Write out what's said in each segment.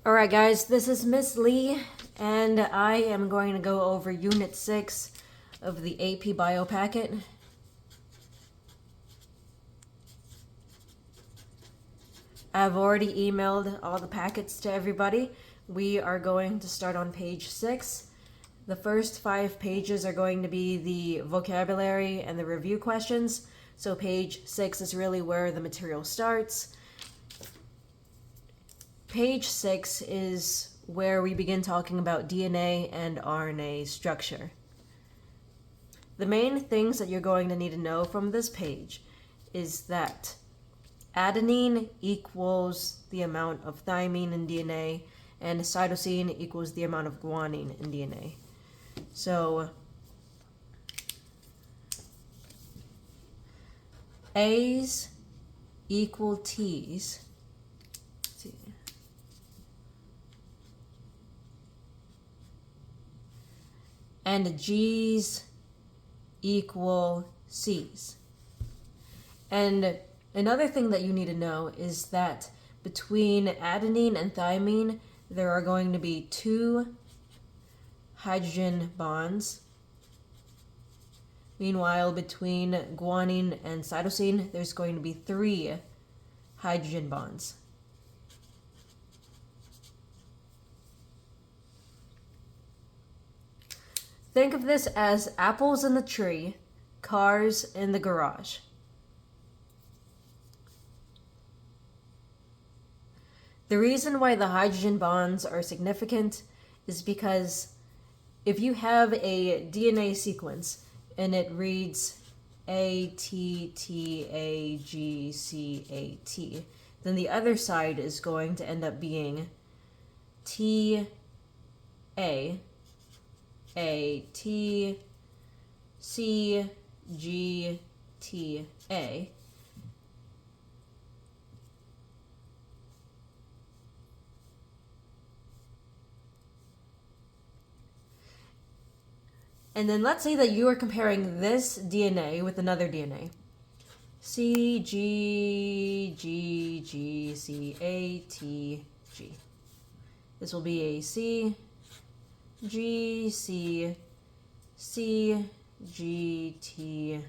Alright guys, this is Miss Lee, and I am going to go over Unit 6 of the AP Bio packet. I've already emailed all the packets to everybody. We are going to start on page 6. The first 5 pages are going to be the vocabulary and the review questions, so page 6 is really where the material starts. Page 6 is where we begin talking about DNA and RNA structure. The main things that you're going to need to know from this page is that adenine equals the amount of thymine in DNA, and cytosine equals the amount of guanine in DNA. So A's equal T's. Let's see. And G's equal C's. And another thing that you need to know is that between adenine and thymine, there are going to be 2 hydrogen bonds. Meanwhile, between guanine and cytosine, there's going to be 3 hydrogen bonds. Think of this as apples in the tree, cars in the garage. The reason why the hydrogen bonds are significant is because if you have a DNA sequence and it reads A, T, T, A, G, C, A, T, then the other side is going to end up being T, A, T, C, G, T, A. And then let's say that you are comparing this DNA with another DNA. C, G, G, G, C, A, T, G. This will be a C, G, C, C, G, T,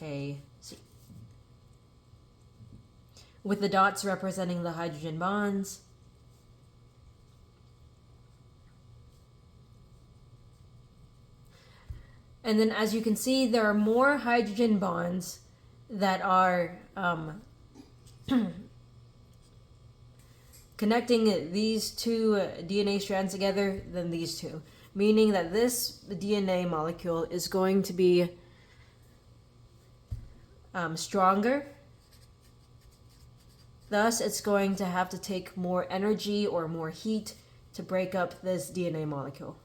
A, C. With the dots representing the hydrogen bonds. And then as you can see, there are more hydrogen bonds that are connecting these 2 DNA strands together than these 2. Meaning that this DNA molecule is going to be stronger. Thus, it's going to have to take more energy or more heat to break up this DNA molecule.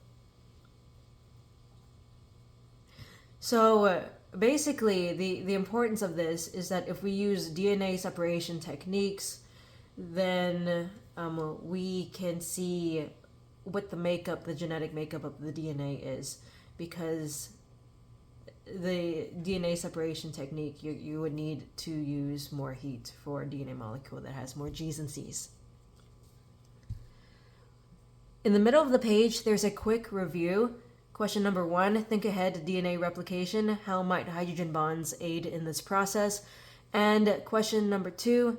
So basically, the importance of this is that if we use DNA separation techniques, then we can see what the genetic makeup of the DNA is. Because the DNA separation technique, you would need to use more heat for a DNA molecule that has more G's and C's. In the middle of the page, there's a quick review. Question number 1, think ahead, DNA replication. How might hydrogen bonds aid in this process? And question number 2,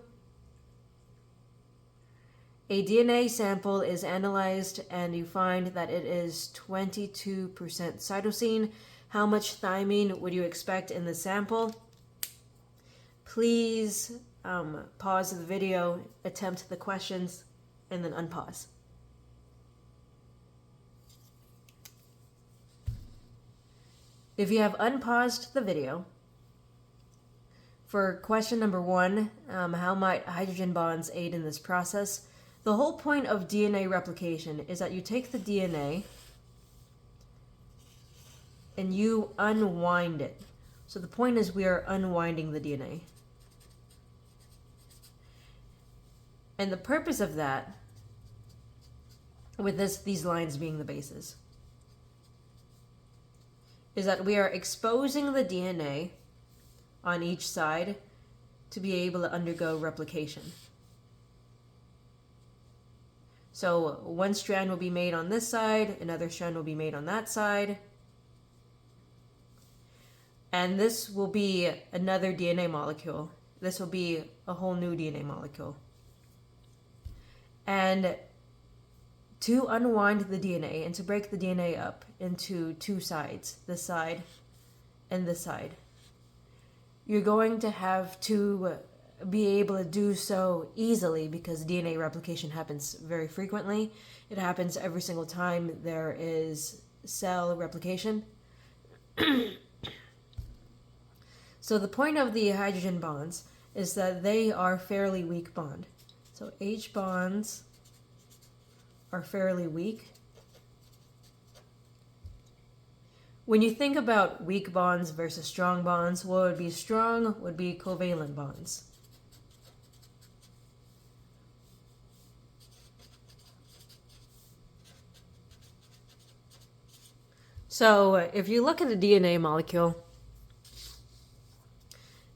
a DNA sample is analyzed and you find that it is 22% cytosine. How much thymine would you expect in the sample? Please pause the video, attempt the questions, and then unpause. If you have unpaused the video, for question number 1, how might hydrogen bonds aid in this process? The whole point of DNA replication is that you take the DNA and you unwind it. So the point is we are unwinding the DNA. And the purpose of that, with these lines being the bases, is that we are exposing the DNA on each side to be able to undergo replication. So one strand will be made on this side, another strand will be made on that side. And this will be another DNA molecule. This will be a whole new DNA molecule. And to unwind the DNA and to break the DNA up into two sides, this side and this side, you're going to have to be able to do so easily because DNA replication happens very frequently. It happens every single time there is cell replication. So the point of the hydrogen bonds is that they are fairly weak bond. So H bonds are fairly weak. When you think about weak bonds versus strong bonds, what would be strong would be covalent bonds. So if you look at a DNA molecule,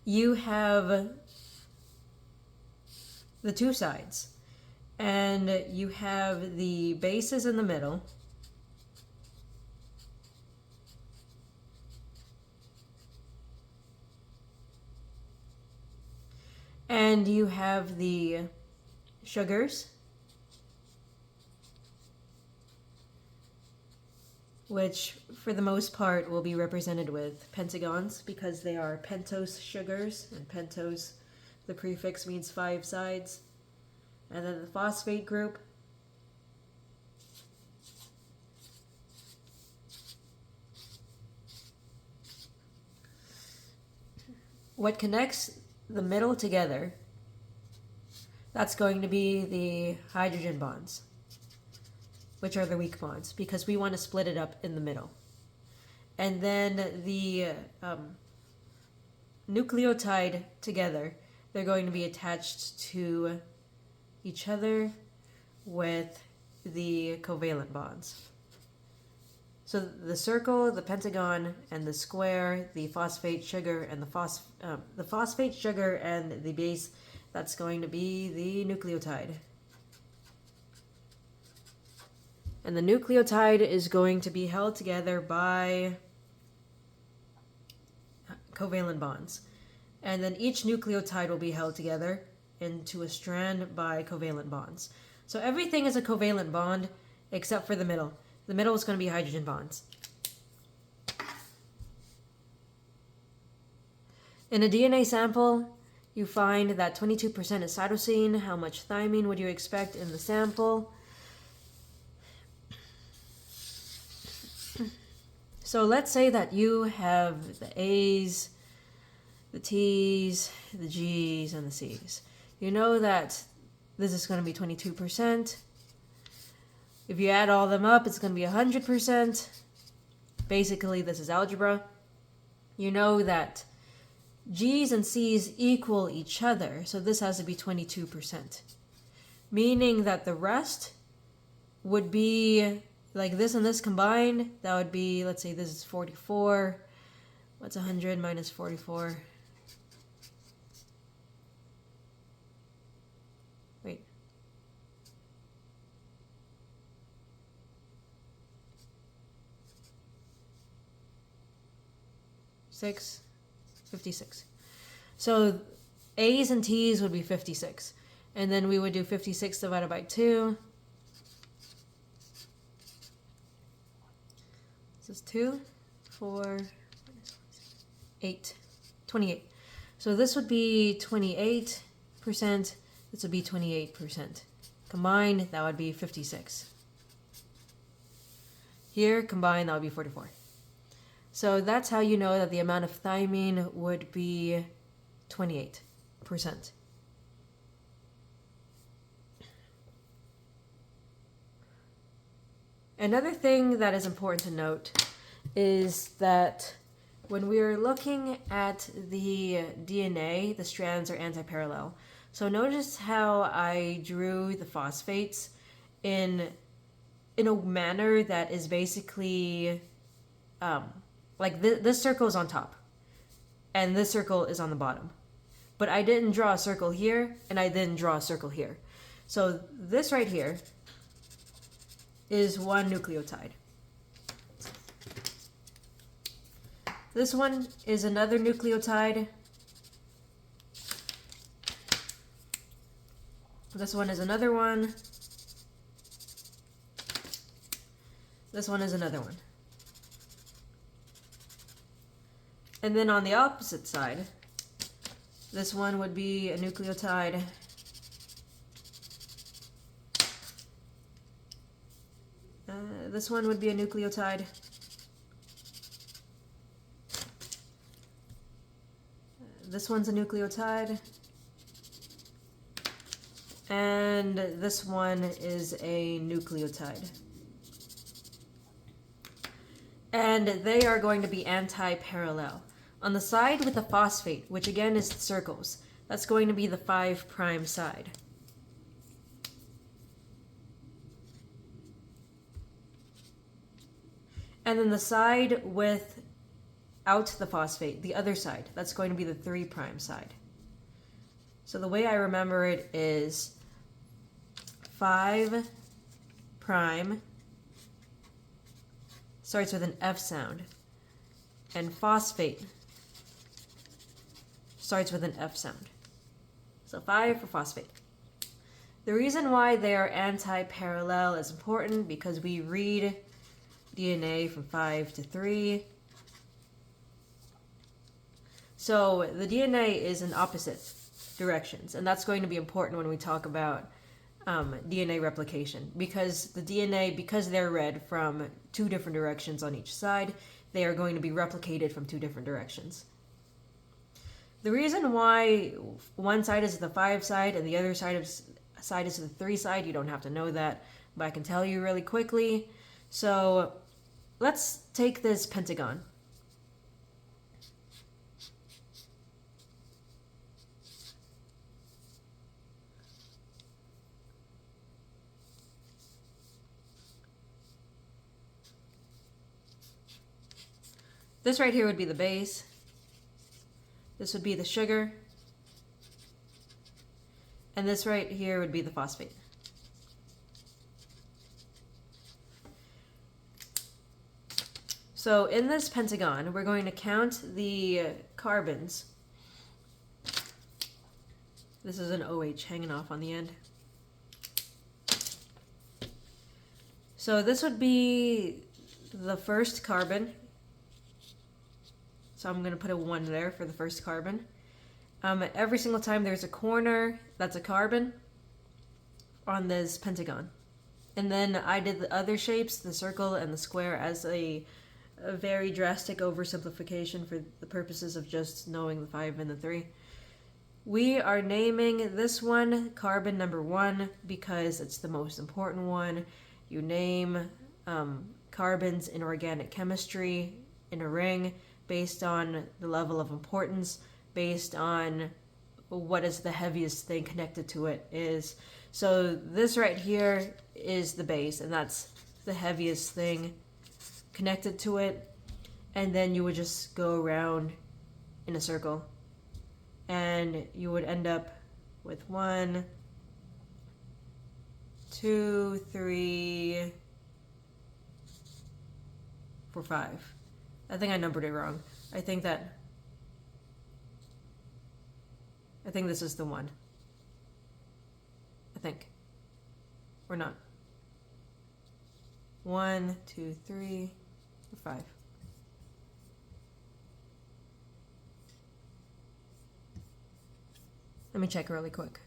you have the two sides, and you have the bases in the middle, and you have the sugars, which for the most part will be represented with pentagons because they are pentose sugars, and pentose, the prefix means 5 sides. And then the phosphate group, what connects the middle together, that's going to be the hydrogen bonds, which are the weak bonds, because we want to split it up in the middle. And then the nucleotide together, they're going to be attached to each other with the covalent bonds. So the circle, the pentagon, and the square, the phosphate sugar, and the phosphate sugar and the base, that's going to be the nucleotide. And the nucleotide is going to be held together by covalent bonds. And then each nucleotide will be held together into a strand by covalent bonds. So everything is a covalent bond except for the middle. The middle is going to be hydrogen bonds. In a DNA sample, you find that 22% is cytosine. How much thymine would you expect in the sample? So let's say that you have the A's, the T's, the G's, and the C's. You know that this is going to be 22%. If you add all of them up, it's going to be 100%. Basically, this is algebra. You know that G's and C's equal each other, so this has to be 22%. Meaning that the rest would be like this and this combined. That would be, let's say this is 44. What's 100 minus 44? Wait. Six. 56. So A's and T's would be 56. And then we would do 56 divided by 2. This is 2, 4, 8, 28. So this would be 28%. This would be 28%. Combined, that would be 56. Here, combined, that would be 44. So that's how you know that the amount of thymine would be 28%. Another thing that is important to note is that when we are looking at the DNA, the strands are anti-parallel. So notice how I drew the phosphates in a manner that is basically like this circle is on top and this circle is on the bottom. But I didn't draw a circle here and I didn't draw a circle here. So this right here is one nucleotide. This one is another nucleotide. This one is another one. This one is another one. And then on the opposite side, this one would be a nucleotide. This one would be a nucleotide. This one's a nucleotide. And this one is a nucleotide. And they are going to be anti-parallel. On the side with the phosphate, which again is circles, that's going to be the 5' side. And then the side without the phosphate, the other side, that's going to be the 3' side. So the way I remember it is 5' starts with an F sound, and phosphate starts with an F sound. So 5 for phosphate. The reason why they are anti-parallel is important because we read DNA from 5 to 3. So the DNA is in opposite directions, and that's going to be important when we talk about DNA replication, because the DNA, because they're read from 2 different directions on each side, they are going to be replicated from 2 different directions. The reason why one side is the 5 side and the other side is the 3 side, you don't have to know that, but I can tell you really quickly. So let's take this pentagon. This right here would be the base. This would be the sugar. And this right here would be the phosphate. So in this pentagon, we're going to count the carbons. This is an OH hanging off on the end. So this would be the first carbon. So I'm going to put a 1 there for the first carbon. Every single time there's a corner that's a carbon on this pentagon. And then I did the other shapes, the circle and the square, as a very drastic oversimplification for the purposes of just knowing the 5 and the 3. We are naming this one carbon number 1 because it's the most important one. You name carbons in organic chemistry in a ring based on the level of importance, based on what is the heaviest thing connected to it is. So this right here is the base, and that's the heaviest thing connected to it. And then you would just go around in a circle, and you would end up with 1, 2, 3, 4, 5. I think I numbered it wrong. I think this is the 1. I think. Or not. 1, 2, 3, 4, 5. Let me check really quick.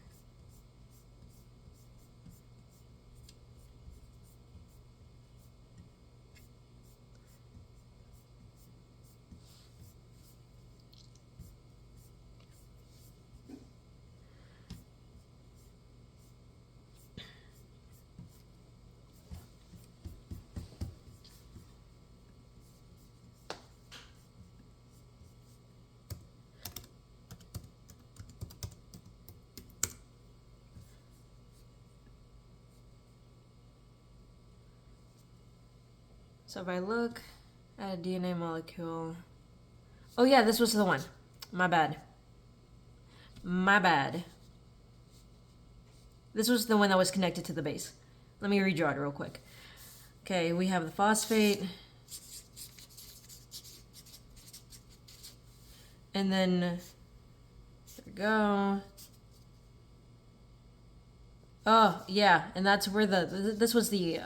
So if I look at a DNA molecule... Oh yeah, this was the one. My bad. My bad. This was the one that was connected to the base. Let me redraw it real quick. Okay, we have the phosphate. And then, there we go. Oh, yeah, and that's where this was the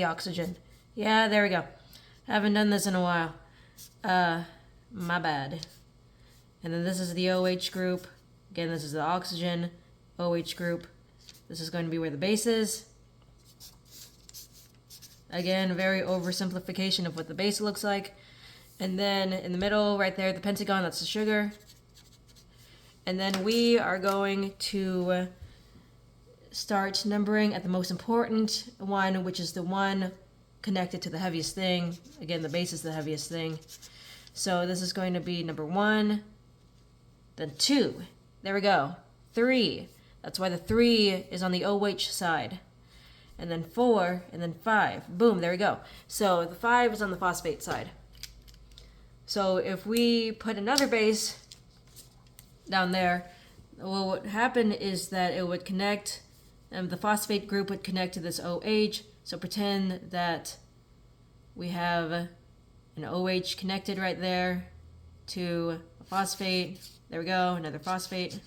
oxygen. Yeah, there we go. Haven't done this in a while. My bad. And then this is the OH group. Again, this is the oxygen OH group. This is going to be where the base is. Again, very oversimplification of what the base looks like. And then in the middle, right there, the pentagon, that's the sugar. And then we are going to start numbering at the most important one, which is the one connected to the heaviest thing. Again, the base is the heaviest thing. So this is going to be number 1, then 2. There we go. 3. That's why the 3 is on the OH side. And then 4, and then 5. Boom, there we go. So the 5 is on the phosphate side. So if we put another base down there, what would happen is that it would connect, the phosphate group would connect to this OH. So pretend that we have an OH connected right there to a phosphate. There we go, another phosphate.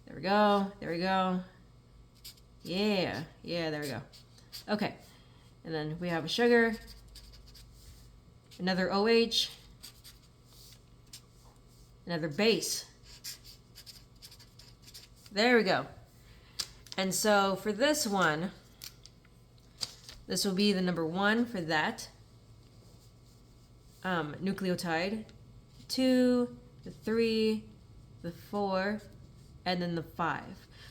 There we go, there we go. Yeah, there we go. Okay, and then we have a sugar, another OH, another base. There we go. And so for this one, this will be the number 1 for that nucleotide, 2, the 3, the 4, and then the 5.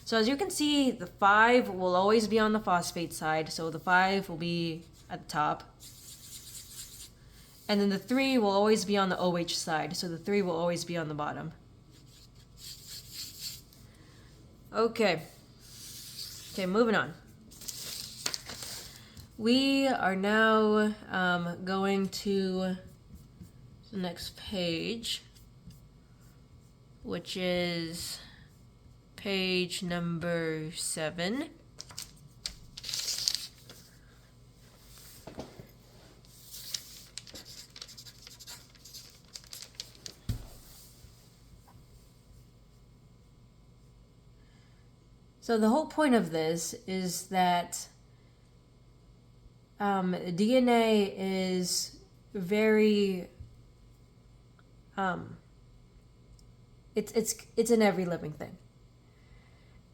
So as you can see, the 5 will always be on the phosphate side, so the 5 will be at the top. And then the 3 will always be on the OH side, so the 3 will always be on the bottom. Okay, moving on. We are now going to the next page, which is page number 7. So the whole point of this is that DNA is very it's in every living thing,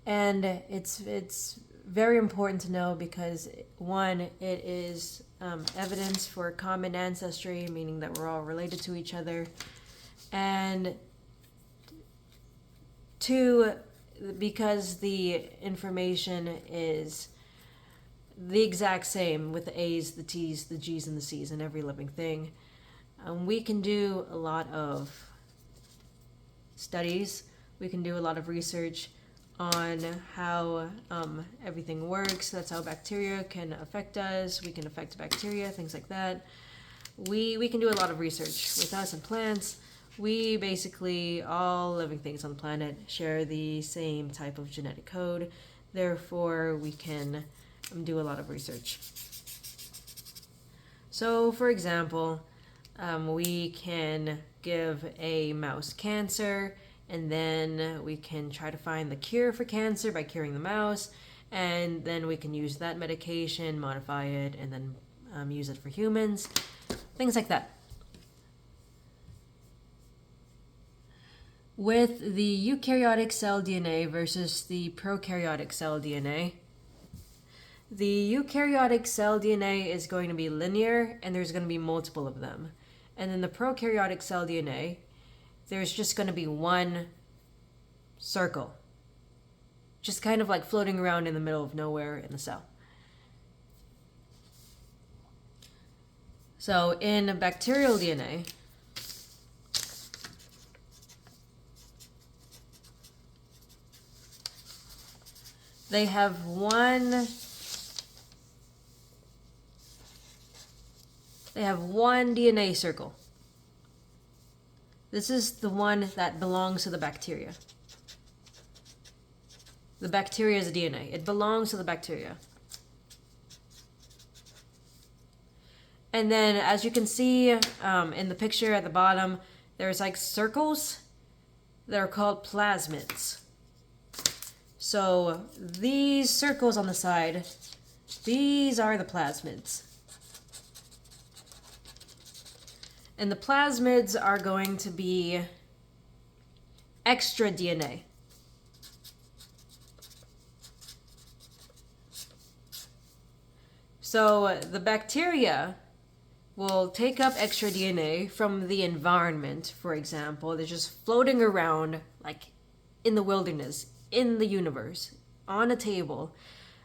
and it's very important to know because 1, it is evidence for common ancestry, meaning that we're all related to each other, and 2, because the information is the exact same with the A's, the T's, the G's, and the C's in every living thing. We can do a lot of studies. We can do a lot of research on how everything works. That's how bacteria can affect us. We can affect bacteria, things like that. We can do a lot of research with us and plants. We basically, all living things on the planet, share the same type of genetic code. Therefore, we can do a lot of research. So, for example, we can give a mouse cancer, and then we can try to find the cure for cancer by curing the mouse, and then we can use that medication, modify it, and then use it for humans, things like that. With the eukaryotic cell DNA versus the prokaryotic cell DNA, the eukaryotic cell DNA is going to be linear, and there's going to be multiple of them. And in the prokaryotic cell DNA, there's just going to be one circle, just kind of like floating around in the middle of nowhere in the cell. So in bacterial DNA, they have one DNA circle. This is the one that belongs to the bacteria. the bacteria's DNA. It belongs to the bacteria. And then, as you can see in the picture at the bottom, there's like circles that are called plasmids. So these circles on the side, these are the plasmids. And the plasmids are going to be extra DNA. So the bacteria will take up extra DNA from the environment, for example. They're just floating around, like in the wilderness, in the universe, on a table,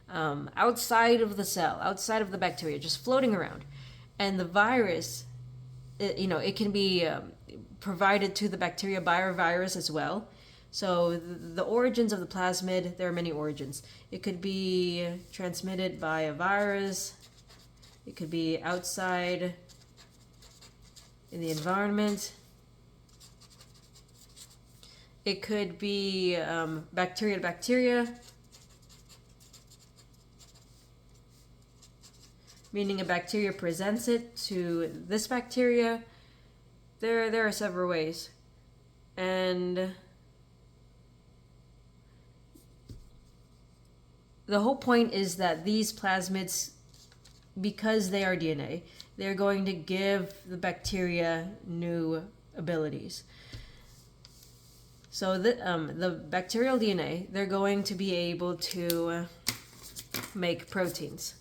outside of the cell, outside of the bacteria, just floating around. And the virus, it can be provided to the bacteria by a virus as well. So the origins of the plasmid, there are many origins. It could be transmitted by a virus. It could be outside in the environment. It could be bacteria to bacteria, meaning a bacteria presents it to this bacteria. There are several ways. And the whole point is that these plasmids, because they are DNA, they're going to give the bacteria new abilities. So the bacterial DNA, they're going to be able to make proteins.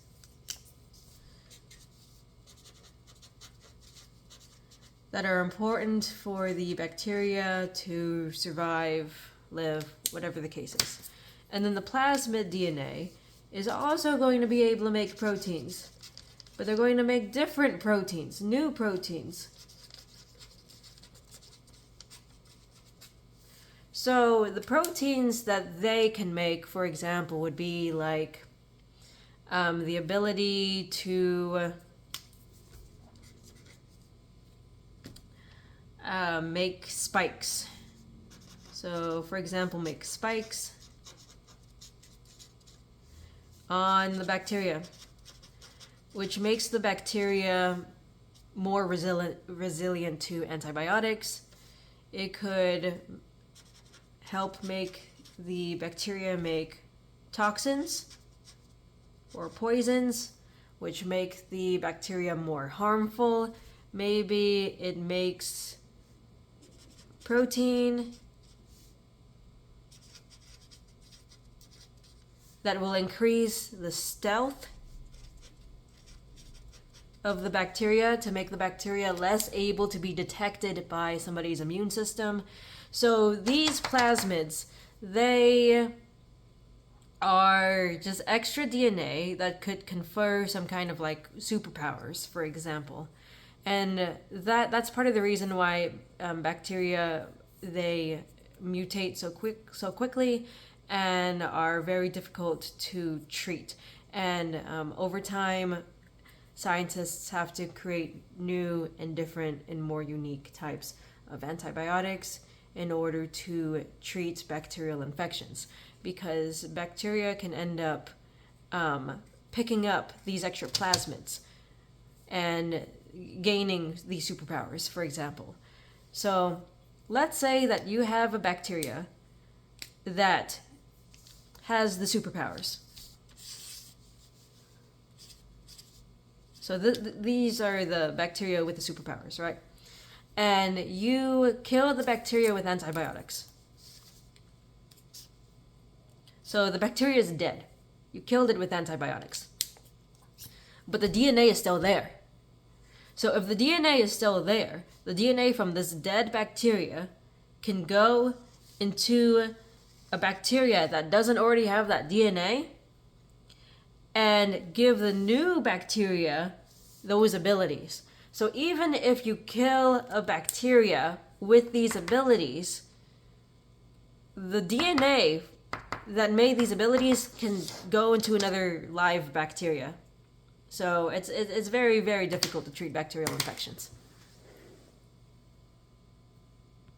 That are important for the bacteria to survive, live, whatever the case is. And then the plasmid DNA is also going to be able to make proteins. But they're going to make different proteins, new proteins. So the proteins that they can make, for example, would be like the ability to make spikes. So, for example, make spikes on the bacteria, which makes the bacteria more resilient to antibiotics. It could help make the bacteria make toxins or poisons, which make the bacteria more harmful. Maybe it makes protein that will increase the stealth of the bacteria to make the bacteria less able to be detected by somebody's immune system. So these plasmids, they are just extra DNA that could confer some kind of like superpowers, for example. And that's part of the reason why bacteria, they mutate so quickly and are very difficult to treat. And over time, scientists have to create new and different and more unique types of antibiotics in order to treat bacterial infections, because bacteria can end up picking up these extra plasmids and gaining these superpowers, for example. So let's say that you have a bacteria that has the superpowers. So these are the bacteria with the superpowers, right? And you kill the bacteria with antibiotics. So the bacteria is dead. You killed it with antibiotics. But the DNA is still there. So if the DNA is still there, the DNA from this dead bacteria can go into a bacteria that doesn't already have that DNA and give the new bacteria those abilities. So even if you kill a bacteria with these abilities, the DNA that made these abilities can go into another live bacteria. So it's very, very difficult to treat bacterial infections.